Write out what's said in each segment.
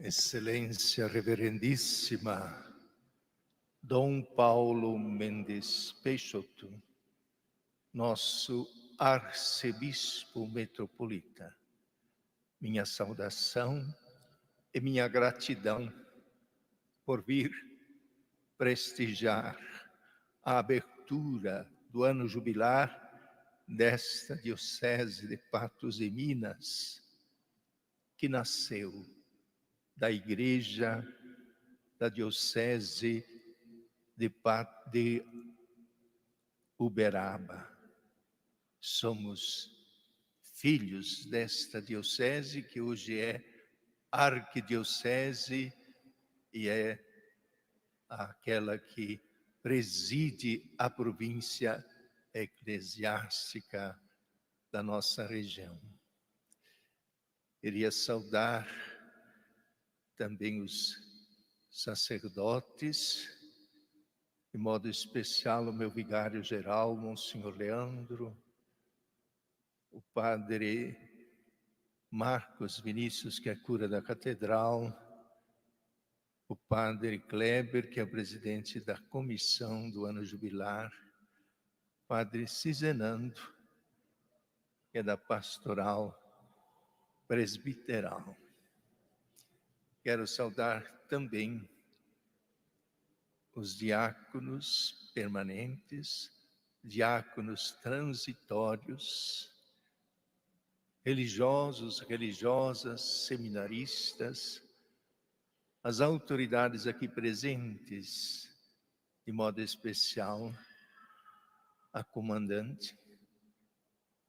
Excelência Reverendíssima Dom Paulo Mendes Peixoto, nosso Arcebispo Metropolita, minha saudação e minha gratidão por vir prestigiar a abertura do ano jubilar desta Diocese de Patos e Minas, que nasceu da Igreja da Diocese de Uberaba. Somos filhos desta diocese, que hoje é arquidiocese e é aquela que preside a província eclesiástica da nossa região. Queria saudar também os sacerdotes, de modo especial o meu vigário-geral, Monsenhor Leandro, o padre Marcos Vinícius, que é cura da catedral, o padre Kleber, que é o presidente da comissão do ano jubilar, o padre Cizenando, que é da pastoral presbiteral. Quero saudar também os diáconos permanentes, diáconos transitórios, religiosos, religiosas, seminaristas, as autoridades aqui presentes, de modo especial, a comandante,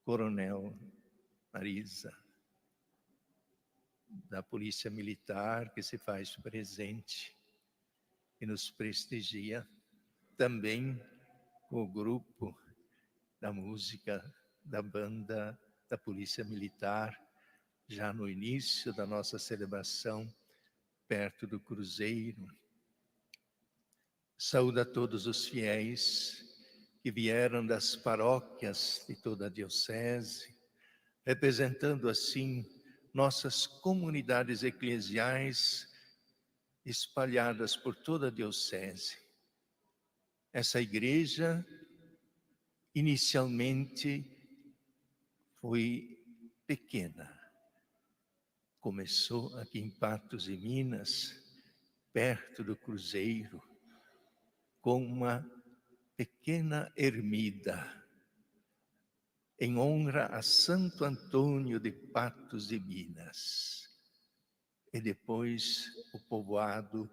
Coronel Marisa, da Polícia Militar, que se faz presente e nos prestigia, também o grupo da música da banda da Polícia Militar, já no início da nossa celebração, perto do Cruzeiro. Saúdo a todos os fiéis que vieram das paróquias de toda a diocese, representando assim nossas comunidades eclesiais espalhadas por toda a diocese. Essa igreja inicialmente foi pequena. Começou aqui em Patos e Minas, perto do Cruzeiro, com uma pequena ermida, em honra a Santo Antônio de Patos e Minas. E depois o povoado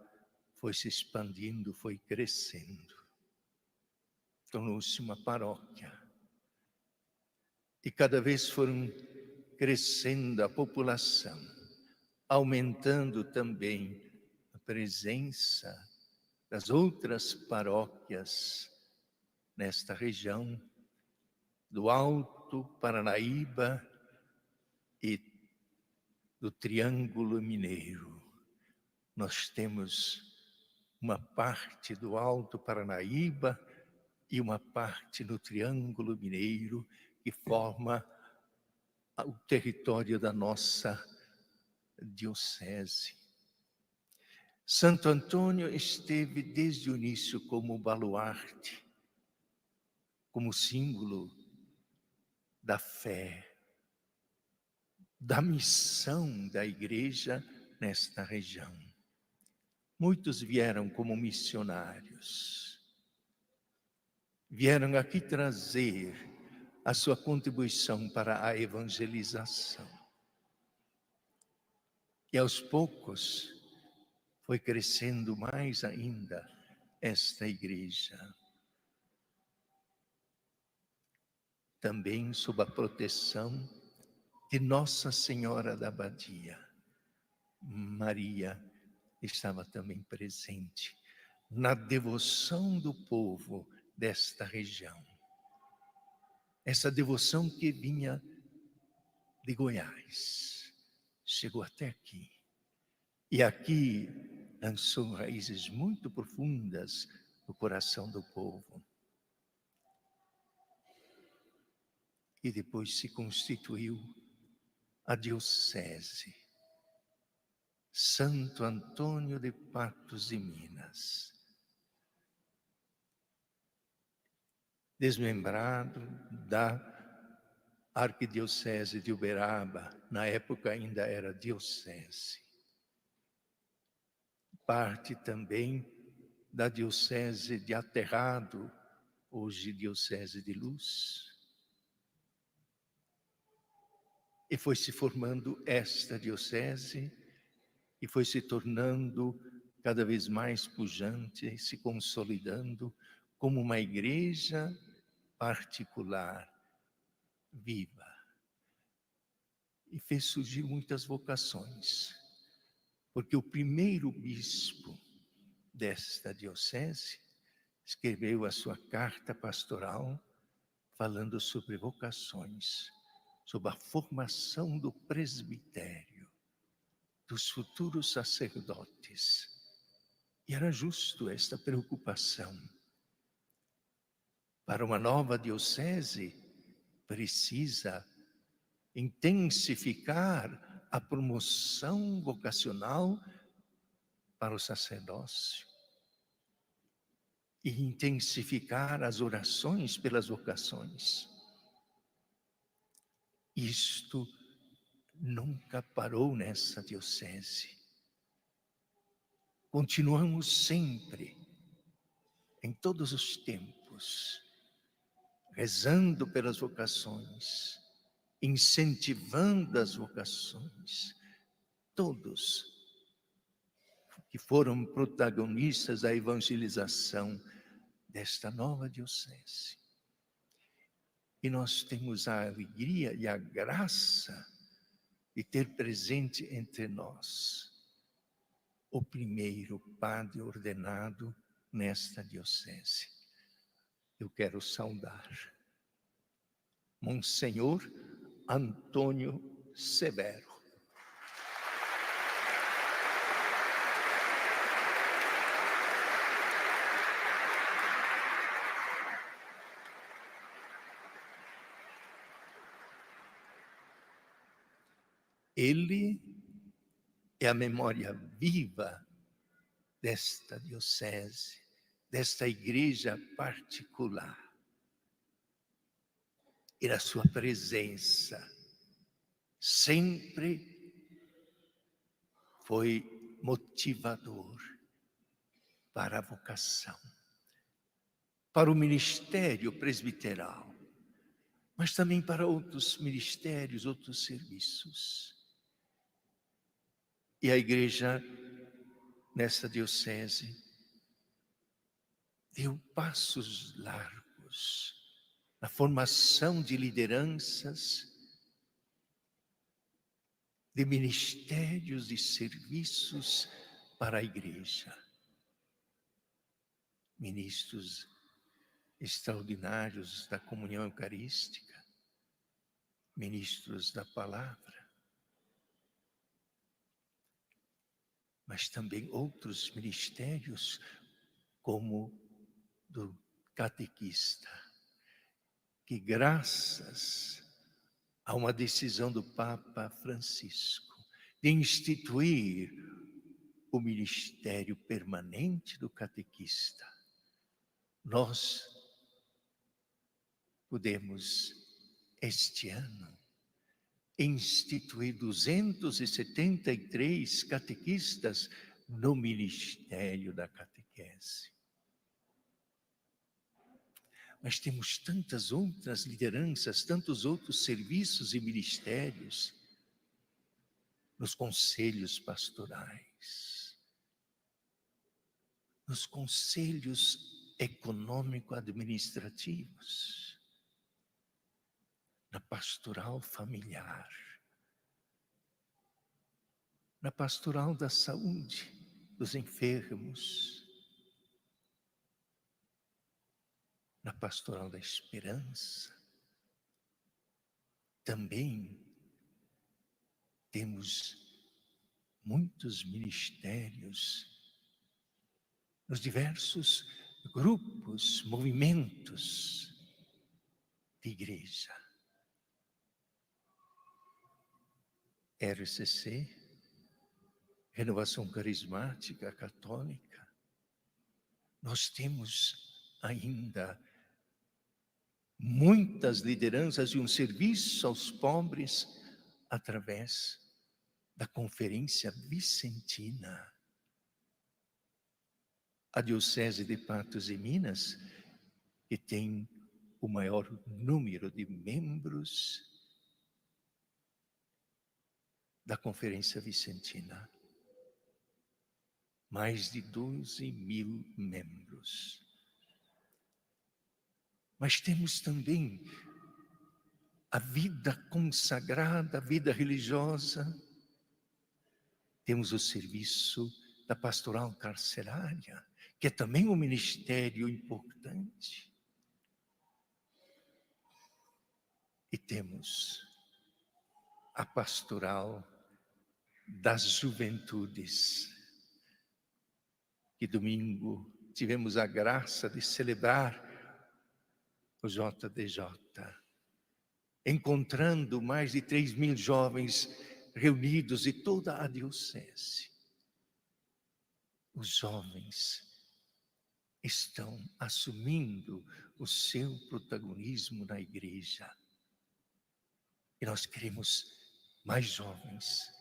foi se expandindo, foi crescendo. Tornou-se uma paróquia. E cada vez foram crescendo a população, aumentando também a presença das outras paróquias nesta região, do Alto Paranaíba e do Triângulo Mineiro. Nós temos uma parte do Alto Paranaíba e uma parte no Triângulo Mineiro, que forma o território da nossa diocese. Santo Antônio esteve desde o início como baluarte, como símbolo da fé, da missão da igreja nesta região. Muitos vieram como missionários, vieram aqui trazer a sua contribuição para a evangelização. E aos poucos foi crescendo mais ainda esta igreja. Também sob a proteção de Nossa Senhora da Abadia. Maria estava também presente na devoção do povo desta região. Essa devoção que vinha de Goiás, chegou até aqui. E aqui lançou raízes muito profundas no coração do povo. E depois se constituiu a diocese. Santo Antônio de Patos de Minas, desmembrado da Arquidiocese de Uberaba, na época ainda era diocese. Parte também da Diocese de Aterrado, hoje Diocese de Luz. E foi se formando esta diocese e foi se tornando cada vez mais pujante, se consolidando como uma igreja particular, viva. E fez surgir muitas vocações, porque o primeiro bispo desta diocese escreveu a sua carta pastoral falando sobre vocações, sobre a formação do presbitério, dos futuros sacerdotes. E era justo esta preocupação. Para uma nova diocese, precisa intensificar a promoção vocacional para o sacerdócio e intensificar as orações pelas vocações. Isto nunca parou nessa diocese. Continuamos sempre, em todos os tempos, rezando pelas vocações, incentivando as vocações. Todos que foram protagonistas da evangelização desta nova diocese. E nós temos a alegria e a graça de ter presente entre nós o primeiro padre ordenado nesta diocese. Eu quero saudar Monsenhor Antônio Severo. Ele é a memória viva desta diocese, desta igreja particular. E a sua presença sempre foi motivador para a vocação, para o ministério presbiteral, mas também para outros ministérios, outros serviços. E a igreja, nessa diocese, deu passos largos na formação de lideranças, de ministérios e serviços para a igreja. Ministros extraordinários da comunhão eucarística, ministros da palavra, mas também outros ministérios, como do catequista, que graças a uma decisão do Papa Francisco de instituir o ministério permanente do catequista, nós podemos, este ano, instituir 273 catequistas no ministério da catequese. Mas temos tantas outras lideranças, tantos outros serviços e ministérios nos conselhos pastorais, nos conselhos econômico-administrativos, na pastoral familiar, na pastoral da saúde dos enfermos, na pastoral da esperança. Também temos muitos ministérios nos diversos grupos, movimentos de igreja. RCC, Renovação Carismática Católica, nós temos ainda muitas lideranças e um serviço aos pobres através da Conferência Vicentina. A Diocese de Patos e Minas, que tem o maior número de membros da Conferência Vicentina. Mais de 12.000 membros. Mas temos também a vida consagrada, a vida religiosa. Temos o serviço da pastoral carcerária, que é também um ministério importante. E temos a pastoral das juventudes, que domingo tivemos a graça de celebrar o JDJ, encontrando mais de 3.000 jovens reunidos de toda a diocese. Os jovens estão assumindo o seu protagonismo na igreja. E nós queremos mais jovens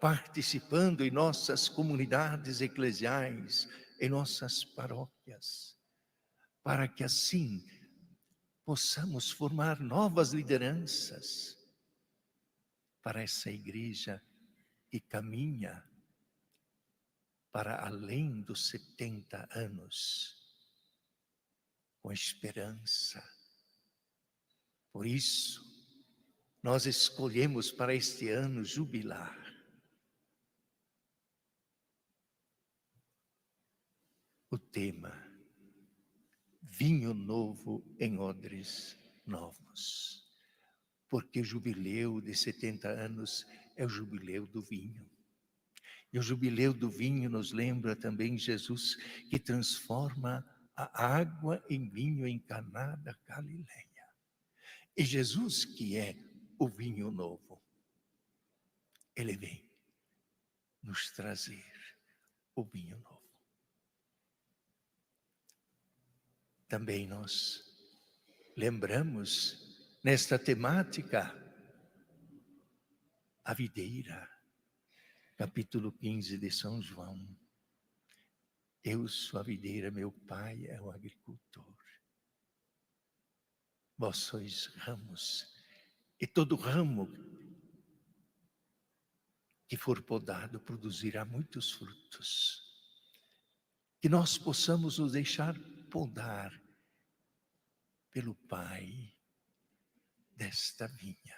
participando em nossas comunidades eclesiais, em nossas paróquias, para que assim possamos formar novas lideranças para essa igreja que caminha para além dos 70 anos, com esperança. Por isso, nós escolhemos para este ano jubilar. O tema, vinho novo em odres novos. Porque o jubileu de 70 anos é o jubileu do vinho. E o jubileu do vinho nos lembra também Jesus, que transforma a água em vinho em Caná da Galileia. E Jesus, que é o vinho novo, ele vem nos trazer o vinho novo. Também nós lembramos nesta temática a videira, capítulo 15 de São João. Eu sou a videira, meu pai é o agricultor. Vós sois ramos, e todo ramo que for podado produzirá muitos frutos. Que nós possamos nos deixar podar pelo Pai desta vinha,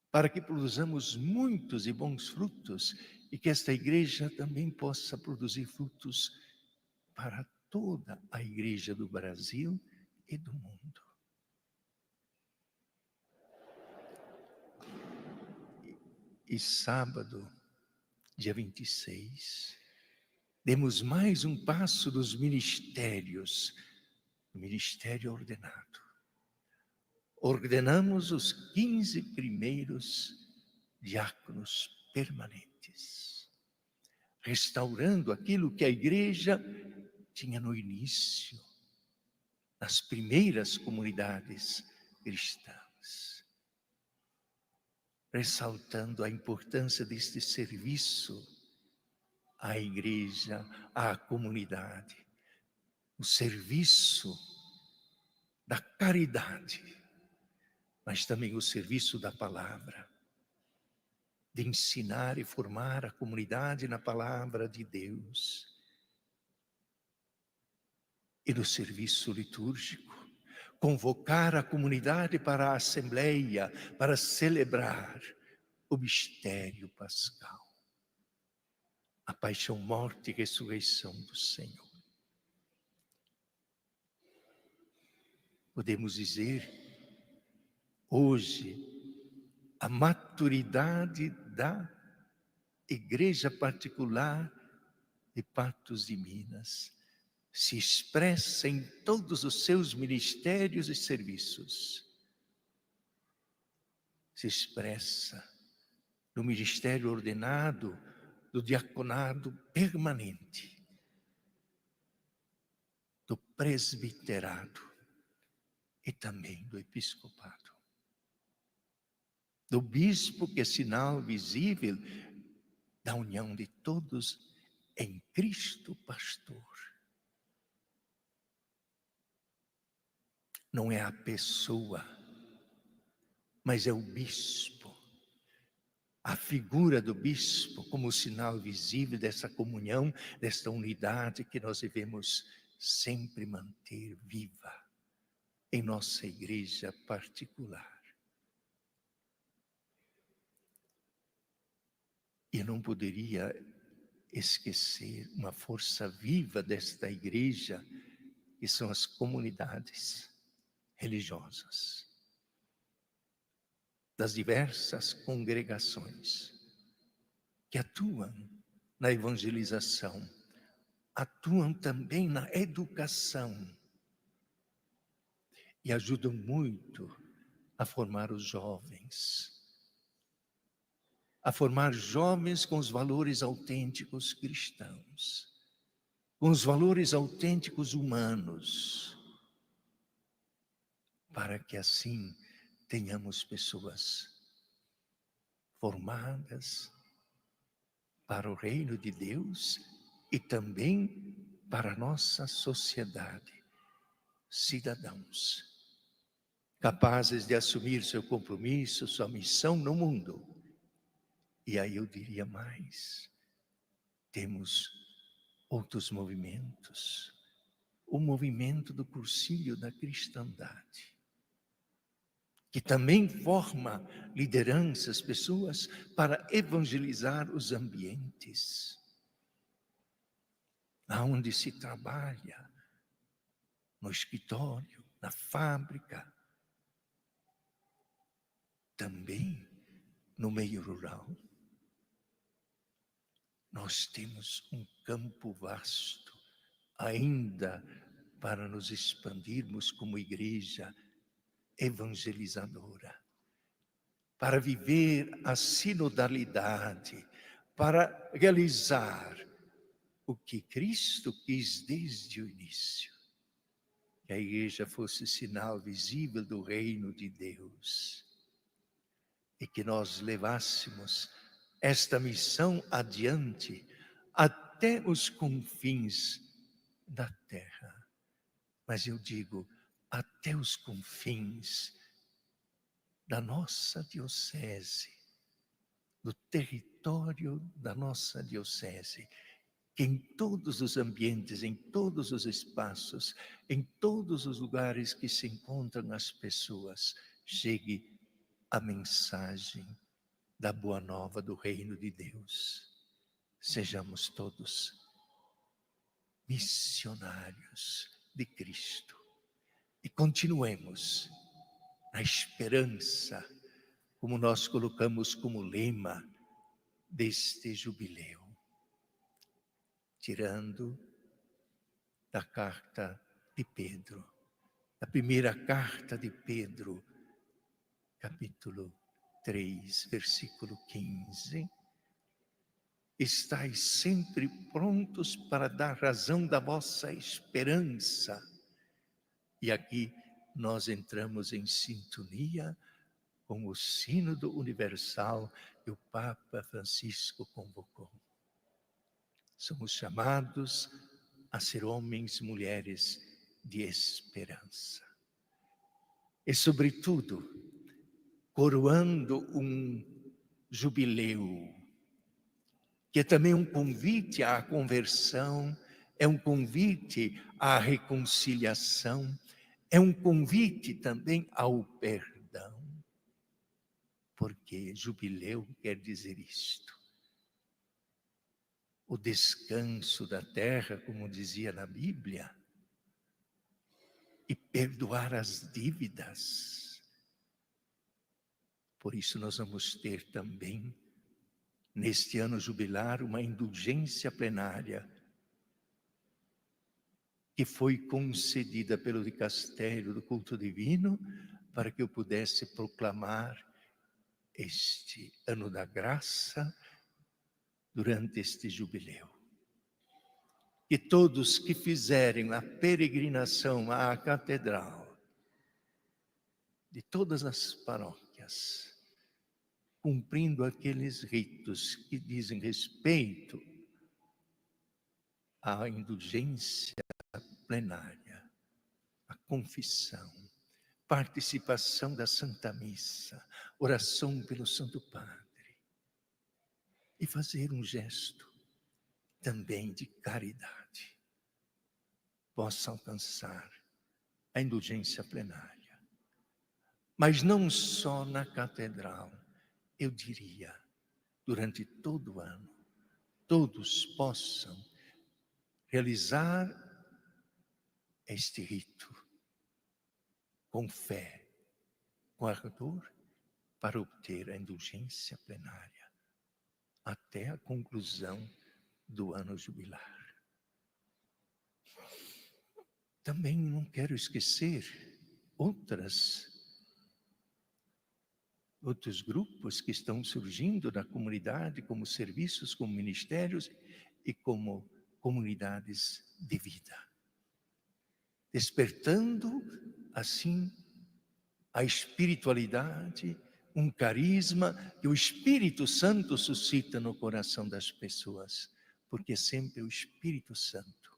para que produzamos muitos e bons frutos e que esta igreja também possa produzir frutos para toda a igreja do Brasil e do mundo. E sábado, dia 26, demos mais um passo dos ministérios, o ministério ordenado. Ordenamos os 15 primeiros diáconos permanentes, restaurando aquilo que a igreja tinha no início, nas primeiras comunidades cristãs, ressaltando a importância deste serviço à igreja, à comunidade, o serviço da caridade, mas também o serviço da palavra, de ensinar e formar a comunidade na palavra de Deus. E no serviço litúrgico, convocar a comunidade para a assembleia, para celebrar o mistério pascal, a paixão, morte e ressurreição do Senhor. Podemos dizer, hoje, a maturidade da igreja particular de Patos de Minas se expressa em todos os seus ministérios e serviços. Se expressa no ministério ordenado do diaconado permanente, do presbiterado e também do episcopado. Do bispo, que é sinal visível da união de todos em Cristo pastor. Não é a pessoa, mas é o bispo. A figura do bispo como sinal visível dessa comunhão, desta unidade que nós devemos sempre manter viva em nossa igreja particular. E não poderia esquecer uma força viva desta igreja, que são as comunidades religiosas, das diversas congregações que atuam na evangelização, atuam também na educação e ajudam muito a formar os jovens, a formar jovens com os valores autênticos cristãos, com os valores autênticos humanos, para que assim tenhamos pessoas formadas para o reino de Deus e também para a nossa sociedade, cidadãos capazes de assumir seu compromisso, sua missão no mundo. E aí eu diria mais, temos outros movimentos, o movimento do cursilho da cristandade, que também forma lideranças, pessoas para evangelizar os ambientes, aonde se trabalha, no escritório, na fábrica, também no meio rural. Nós temos um campo vasto ainda para nos expandirmos como igreja evangelizadora, para viver a sinodalidade, para realizar o que Cristo quis desde o início, que a igreja fosse sinal visível do reino de Deus e que nós levássemos esta missão adiante até os confins da terra. Mas eu digo, até os confins da nossa diocese, do território da nossa diocese, que em todos os ambientes, em todos os espaços, em todos os lugares que se encontram as pessoas, chegue a mensagem da boa nova do reino de Deus. Sejamos todos missionários de Cristo e continuemos na esperança, como nós colocamos como lema deste jubileu, tirando da carta de Pedro, a primeira carta de Pedro, capítulo 3, versículo 15. Estais sempre prontos para dar razão da vossa esperança. E aqui nós entramos em sintonia com o Sínodo Universal que o Papa Francisco convocou. Somos chamados a ser homens e mulheres de esperança. E, sobretudo, coroando um jubileu, que é também um convite à conversão, é um convite à reconciliação, é um convite também ao perdão. Porque jubileu quer dizer isto. O descanso da terra, como dizia na Bíblia, e perdoar as dívidas. Por isso nós vamos ter também, neste ano jubilar, uma indulgência plenária que foi concedida pelo dicastério do culto divino para que eu pudesse proclamar este ano da graça durante este jubileu. Que todos que fizerem a peregrinação à catedral, de todas as paróquias, cumprindo aqueles ritos que dizem respeito à indulgência plenária, à confissão, participação da Santa Missa, oração pelo Santo Padre, e fazer um gesto também de caridade, possa alcançar a indulgência plenária. Mas não só na catedral, eu diria, durante todo o ano, todos possam realizar este rito com fé, com ardor, para obter a indulgência plenária até a conclusão do ano jubilar. Também não quero esquecer outros grupos que estão surgindo na comunidade, como serviços, como ministérios e como comunidades de vida. Despertando, assim, a espiritualidade, um carisma que o Espírito Santo suscita no coração das pessoas, porque sempre o Espírito Santo,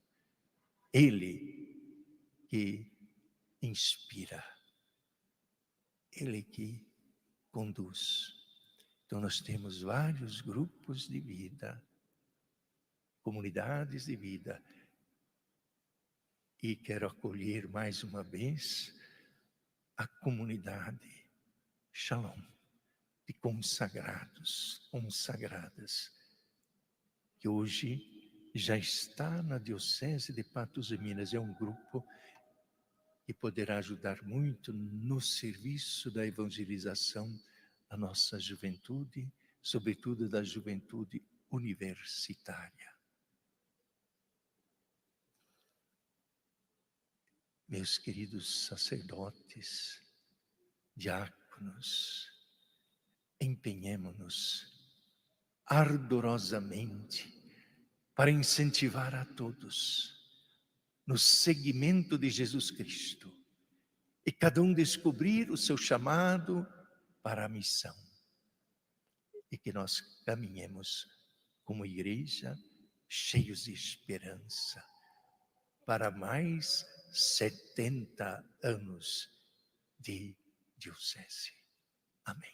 Ele que inspira, Ele que conduz. Então nós temos vários grupos de vida, comunidades de vida, e quero acolher mais uma vez a comunidade Shalom, de consagrados, consagradas, que hoje já está na Diocese de Patos de Minas. É um grupo que poderá ajudar muito no serviço da evangelização da nossa juventude, sobretudo da juventude universitária. Meus queridos sacerdotes, diáconos, empenhemo-nos ardorosamente para incentivar a todos no seguimento de Jesus Cristo e cada um descobrir o seu chamado para a missão, e que nós caminhemos como igreja cheios de esperança para mais 70 anos de diocese. Amém.